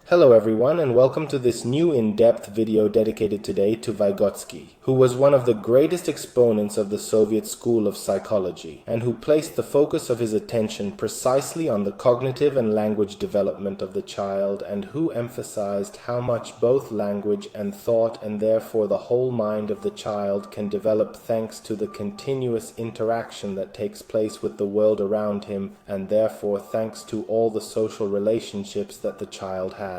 Hello everyone, and welcome to this new in-depth video dedicated today to Vygotskij, who was one of the greatest exponents of the Soviet school of psychology, and who placed the focus of his attention precisely on the cognitive and language development of the child, and who emphasized how much both language and thought, and therefore the whole mind of the child, can develop thanks to the continuous interaction that takes place with the world around him, and therefore thanks to all the social relationships that the child has.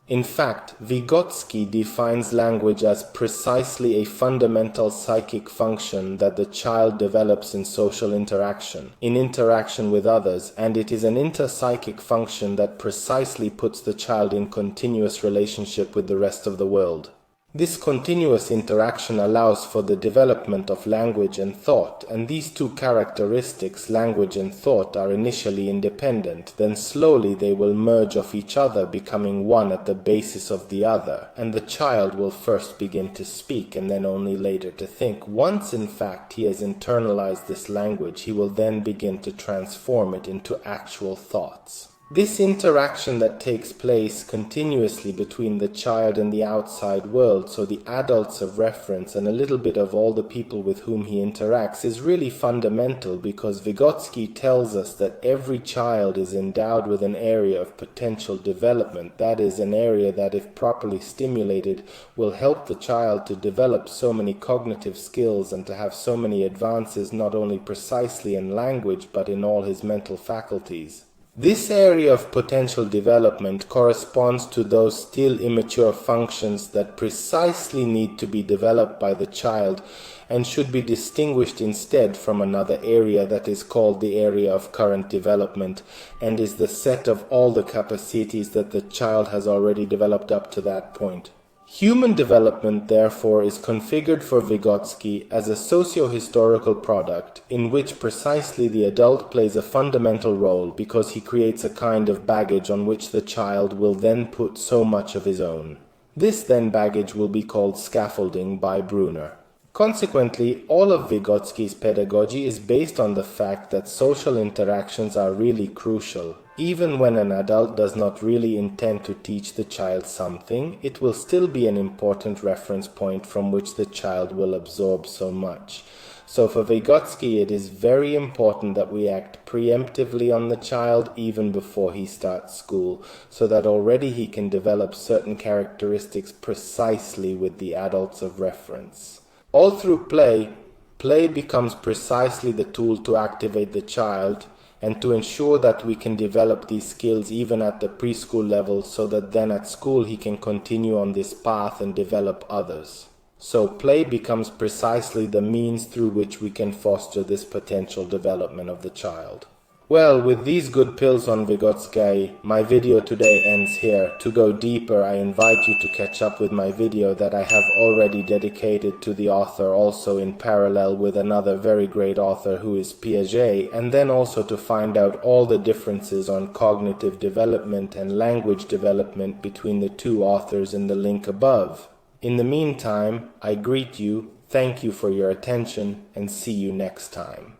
In fact, Vygotskij defines language as precisely a fundamental psychic function that the child develops in social interaction, in interaction with others, and it is an interpsychic function that precisely puts the child in continuous relationship with the rest of the world. This continuous interaction allows for the development of language and thought, and these two characteristics, language and thought, are initially independent, then slowly they will merge off each other, becoming one at the basis of the other, and the child will first begin to speak and then only later to think. Once in fact he has internalized this language, he will then begin to transform it into actual thoughts. This interaction that takes place continuously between the child and the outside world, so the adults of reference and a little bit of all the people with whom he interacts, is really fundamental, because Vygotskij tells us that every child is endowed with an area of potential development, that is, an area that, if properly stimulated, will help the child to develop so many cognitive skills and to have so many advances not only precisely in language but in all his mental faculties. This area of potential development corresponds to those still immature functions that precisely need to be developed by the child and should be distinguished instead from another area that is called the area of current development, and is the set of all the capacities that the child has already developed up to that point. Human development, therefore, is configured for Vygotskij as a socio-historical product in which precisely the adult plays a fundamental role, because he creates a kind of baggage on which the child will then put so much of his own. This then baggage will be called scaffolding by Brunner. Consequently, all of Vygotskij's pedagogy is based on the fact that social interactions are really crucial. Even when an adult does not really intend to teach the child something, it will still be an important reference point from which the child will absorb so much. So for Vygotskij, it is very important that we act preemptively on the child even before he starts school, so that already he can develop certain characteristics precisely with the adults of reference. All through play becomes precisely the tool to activate the child and to ensure that we can develop these skills even at the preschool level, so that then at school he can continue on this path and develop others. So play becomes precisely the means through which we can foster this potential development of the child. Well, with these good pills on Vygotskij, my video today ends here. To go deeper, I invite you to catch up with my video that I have already dedicated to the author, also in parallel with another very great author who is Piaget, and then also to find out all the differences on cognitive development and language development between the two authors in the link above. In the meantime, I greet you, thank you for your attention, and see you next time.